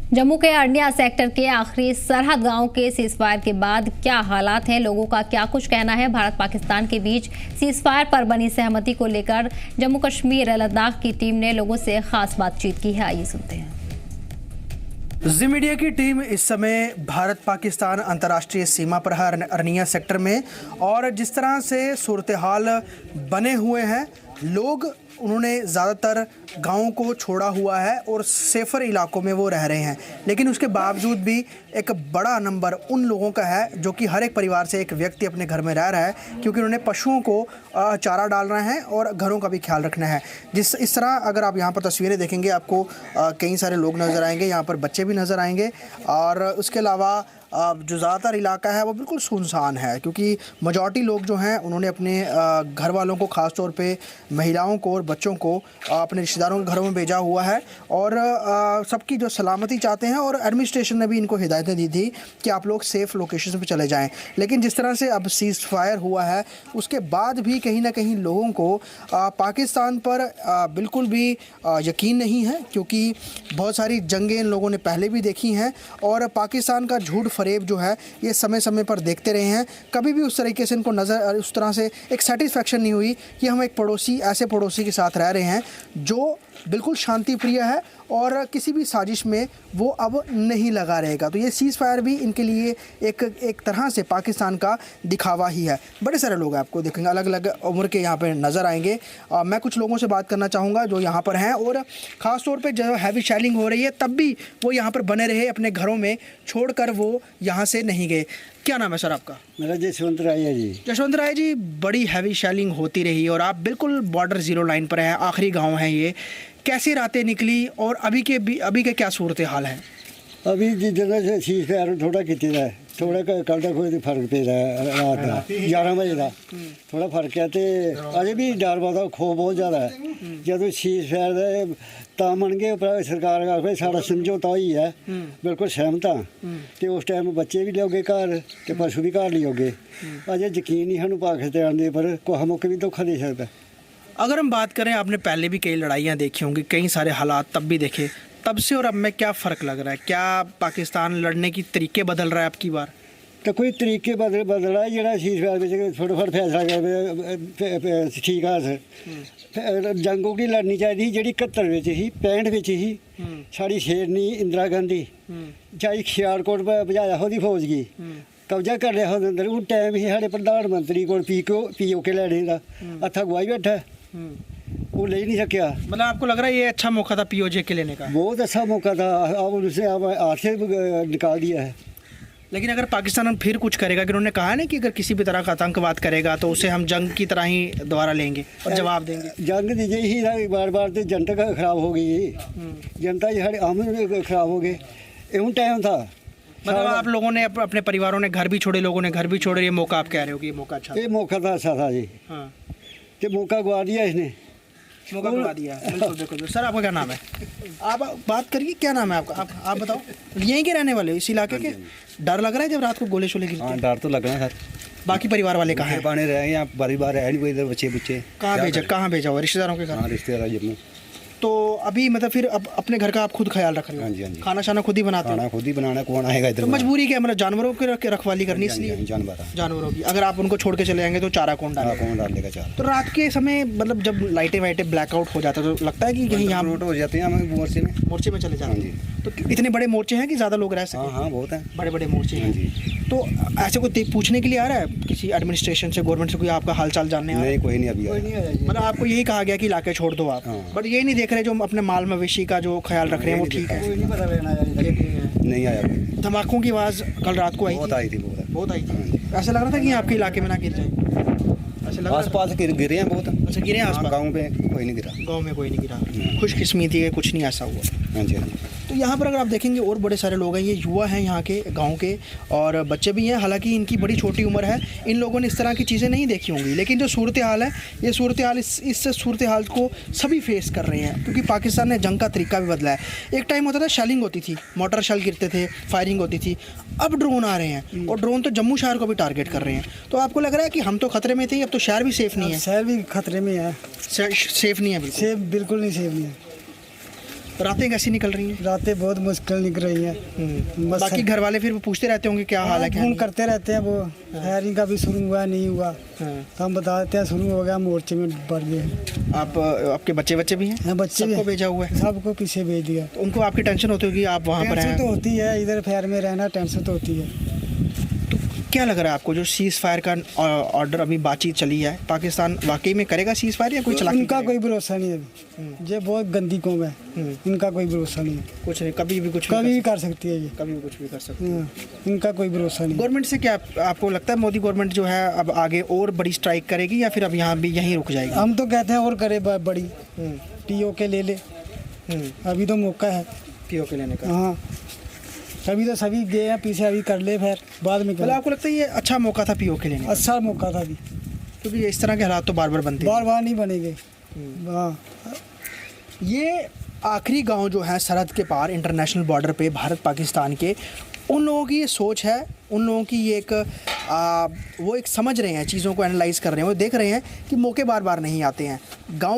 जम्मू के अरनिया सेक्टर के आखिरी सरहद गांव के सीजफायर के बाद क्या हालात हैं, लोगों का क्या कुछ कहना है। भारत पाकिस्तान के बीच सीजफायर पर बनी सहमति को लेकर जम्मू कश्मीर लद्दाख की टीम ने लोगों से खास बातचीत की है। आइए सुनते हैं। जी मीडिया की टीम इस समय भारत पाकिस्तान अंतर्राष्ट्रीय सीमा पर है अरनिया सेक्टर में, और जिस तरह से सूरत हाल बने हुए हैं, लोग उन्होंने ज़्यादातर गाँव को छोड़ा हुआ है और सेफर इलाकों में वो रह रहे हैं, लेकिन उसके बावजूद भी एक बड़ा नंबर उन लोगों का है जो कि हर एक परिवार से एक व्यक्ति अपने घर में रह रहा है, क्योंकि उन्होंने पशुओं को चारा डालना है और घरों का भी ख्याल रखना है। इस तरह अगर आप यहाँ पर तस्वीरें देखेंगे, आपको कई सारे लोग नज़र आएंगे, यहाँ पर बच्चे भी नज़र आएंगे, और उसके अलावा जो ज़्यादातर इलाका है वो बिल्कुल सुनसान है, क्योंकि मेजॉरिटी लोग जो हैं उन्होंने अपने घर वालों को, ख़ास तौर पे महिलाओं को और बच्चों को अपने रिश्तेदारों के घरों में भेजा हुआ है, और सबकी जो सलामती चाहते हैं, और एडमिनिस्ट्रेशन ने भी इनको हिदायतें दी थी कि आप लोग सेफ़ लोकेशन पे चले जाएं। लेकिन जिस तरह से अब सीज़ फायर हुआ है, उसके बाद भी कहीं ना कहीं लोगों को पाकिस्तान पर बिल्कुल भी यकीन नहीं है, क्योंकि बहुत सारी जंगें इन लोगों ने पहले भी देखी हैं, और पाकिस्तान का झूठ फरेब जो है ये समय समय पर देखते रहे हैं। कभी भी उस तरीके से इनको उस तरह से एक सेटिस्फेक्शन नहीं हुई कि हम एक ऐसे पड़ोसी के साथ रह रहे हैं जो बिल्कुल शांति प्रिय है और किसी भी साजिश में वो अब नहीं लगा रहेगा। तो ये सीज़ फायर भी इनके लिए एक तरह से पाकिस्तान का दिखावा ही है। बड़े सारे लोग आपको देखेंगे, अलग अलग उम्र के यहाँ पे नज़र आएंगे। मैं कुछ लोगों से बात करना चाहूँगा जो यहाँ पर हैं, और ख़ास तौर पे जब हैवी शेलिंग हो रही है तब भी वो यहाँ पर बने रहे, अपने घरों में छोड़कर वो यहाँ से नहीं गए। क्या नाम है सर आपका? मेरा जसवंत राय है जी। जसवंत राय जी, बड़ी हैवी शेलिंग होती रही और आप बिल्कुल बॉर्डर ज़ीरो लाइन पर हैं, आखिरी गाँव है ये। कैसी रातें निकली और अभी के क्या सूरत हाल है? अभी जितना से सीज़ फायर थोड़ा कितने है, थोड़ा कल तक कोई फर्क पे रहा रात का 11 बजे का थोड़ा फर्क है। तो अजे भी डर बहुत खो बहुत ज़्यादा है। जो सीज़ फायर ਤਾਂ ਮੰਨ ਗਏ ਸਰਕਾਰ ਆਖੇ ਸਾਡਾ ਸਮਝੌਤਾ ਹੀ ਹੈ, ਬਿਲਕੁਲ ਸਹਿਮਤ ਹਾਂ। ਤੇ ਉਸ ਟਾਈਮ ਬੱਚੇ ਵੀ ਲਿਓਗੇ ਘਰ ਤੇ ਪਸ਼ੂ ਵੀ ਘਰ ਲਿਓਗੇ। ਅਜੇ ਯਕੀਨ ਨਹੀਂ ਸਾਨੂੰ ਪਾਕਿस्तान ਦੇ पर कोई मौके भी धोखा दे सकता। अगर हम बात करें, आपने पहले भी कई लड़ाइयाँ देखी होंगी, कई सारे हालात तब भी देखे, तब से और अब में क्या फ़र्क लग रहा है? क्या पाकिस्तान लड़ने की तरीके बदल रहा है अब की बार? तो कोई तरीके बदला है जो सीज़ फायर फटाफट फैसला कर ठीक है सर। जंग की लड़नी चाहिए जी 71 में ही 65 में ही साड़ी शेरनी इंदिरा गांधी चाहे खियालकोट भजाया होती फौज की कब्जा कर लिया अंदर। उस टाइम ही साढ़े प्रधानमंत्री को पीओ के लैने का हथा गुआई बैठा, वो ले नहीं सकिया। मतलब आपको लग रहा है ये अच्छा मौका था पीओजे के लेने का? बहुत अच्छा मौका था, अब उसे हाथ से निकाल दिया है। लेकिन अगर पाकिस्तान फिर कुछ करेगा, कि उन्होंने कहा ना कि अगर किसी भी तरह का आतंकवाद करेगा तो उसे हम जंग की तरह ही दोबारा लेंगे और जवाब देंगे। जंग दीजिए ही बार बार तो जनता का खराब हो गई, जनता जी हमारे आम खराब हो गए। एवं टाइम था, मतलब आप लोगों ने अपने परिवारों ने घर भी छोड़े, लोगों ने घर भी छोड़े, ये मौका आप कह रहे हो कि ये मौका अच्छा? ये मौका था अच्छा था जी। हाँ, तो मौका गवा दिया इसने, मौका गवा दिया। बिल्कुल बिल्कुल। सर आपका क्या नाम है? आप बात करिए, क्या नाम है आपका? आप बताओ। यहीं के रहने वाले हो, इस इलाके के? डर लग रहा है जब रात को गोले शोले गिरते हैं? डर तो लग रहा है सर। बाकी परिवार वाले कहाँ हैं? बने रहे यहाँ, परिवार है नहीं कोई, इधर बच्चे कहाँ भेजा हुआ? रिश्तेदारों के घर? रिश्तेदार जम्मू। तो अभी मतलब फिर अब अपने घर का आप खुद ख्याल रख रहे हो? हाँ जी हाँ जी। खाना शाना खुद ही बनाते हो? खाना खुद ही बनाना, कौन आएगा इधर? तो मजबूरी क्या, मतलब जानवरों की रखवाली करनी इसलिए? जानवरों की अगर आप उनको छोड़ के चले जाएंगे तो चारा कौन डालेगा? चारा तो रात के समय मतलब जब लाइटें वाइटें ब्लैकआउट हो जाता है तो लगता है कि कहीं यहाँ हो जाते हैं, हम मोर्चे में चले जाते हैं। तो इतने बड़े मोर्चे हैं कि ज़्यादा लोग रह सकें? हाँ बहुत हैं, बड़े बड़े मोर्चे हैं। तो ऐसे कोई पूछने के लिए आ रहा है किसी एडमिनिस्ट्रेशन से, गवर्नमेंट से, कोई आपका हाल चाल जानने? नहीं, कोई नहीं अभी। मतलब आपको यही कहा गया कि इलाके छोड़ दो आप, बट यही नहीं देख रहे जो अपने माल मवेशी का जो ख्याल रख रहे हैं वो ठीक है? नहीं आया। धमाकों की आवाज़ कल रात को आई थी? बहुत आई थी। ऐसा लग रहा था कि आपके इलाके में ना गिर जाए? आस-पास गिरे हैं बहुत। अच्छा, गिरे हैं आस-पास? गाँव में कोई नहीं गिरा। गाँव में कोई नहीं गिरा, खुशकिस्मती है, कुछ नहीं ऐसा हुआ। हाँ जी हाँ जी। तो यहाँ पर अगर आप देखेंगे और बड़े सारे लोग हैं, ये युवा हैं यहाँ के गांव के, और बच्चे भी हैं। हालांकि इनकी बड़ी छोटी उम्र है, इन लोगों ने इस तरह की चीज़ें नहीं देखी होंगी, लेकिन जो सूरत हाल है, ये सूरत हाल इस सूरत हाल को सभी फेस कर रहे हैं, क्योंकि पाकिस्तान ने जंग का तरीका भी बदला है। एक टाइम होता था शेलिंग होती थी, मोटर शेल गिरते थे, फायरिंग होती थी, अब ड्रोन आ रहे हैं, और ड्रोन तो जम्मू शहर को भी टारगेट कर रहे हैं। तो आपको लग रहा है कि हम तो खतरे में थे, अब तो शहर भी सेफ़ नहीं है? शहर भी खतरे में है, सेफ़ नहीं है, बिल्कुल नहीं सेफ नहीं है। रातें कैसी निकल रही हैं? रातें बहुत मुश्किल निकल रही हैं। बस बाकी घर वाले फिर वो पूछते रहते होंगे क्या हाल है, क्या फोन नहीं? करते रहते हैं, वो फायरिंग का भी शुरू हुआ नहीं हुआ, हाँ। तो हम बता देते हैं शुरू हो गया, मोर्चे में बढ़ गए हैं। आपके बच्चे भी हैं? हाँ, बच्चे भी सबको हैं। भेजा हुआ है? सबको पीछे भेज दिया। तो उनको आपकी टेंशन होती होगी, आप वहाँ पर टेंशन तो हैं? होती है, इधर फायर में रहना टेंशन तो होती है। क्या लग रहा है आपको, जो सीज फायर का ऑर्डर अभी बातचीत चली है, पाकिस्तान वाकई में करेगा सीज फायर या कोई चालाकी इनका करेगा? कोई भरोसा नहीं है अभी, ये बहुत गंदी कौम है, इनका कोई भरोसा नहीं है। कुछ नहीं, कभी भी कुछ भी कभी भी कर सकती है ये, कभी भी कुछ भी कर सकते हैं। हाँ, इनका कोई भरोसा नहीं। गवर्नमेंट से क्या आपको लगता है, मोदी गवर्नमेंट जो है अब आगे और बड़ी स्ट्राइक करेगी या फिर अब यहाँ भी यहीं रुक जाएगी? हम तो कहते हैं और करे बड़ी POK ले ले, अभी तो मौका है। POK लेने का? हाँ, अभी तो सभी गए हैं पीछे, अभी कर ले फिर बाद में मतलब कर। आपको लगता है ये अच्छा मौका था POK लेने का? अच्छा मौका था अभी, क्योंकि इस तरह के हालात तो बार बार बनते हैं। बार बार नहीं बनेंगे। हाँ, ये आखिरी गांव जो है सरहद के पार इंटरनेशनल बॉर्डर पे भारत पाकिस्तान के, उन लोगों की ये सोच है, उन लोगों की ये एक वो एक समझ रहे हैं, चीज़ों को एनालाइज कर रहे हैं, वो देख रहे हैं कि मौके बार बार नहीं आते हैं। गांव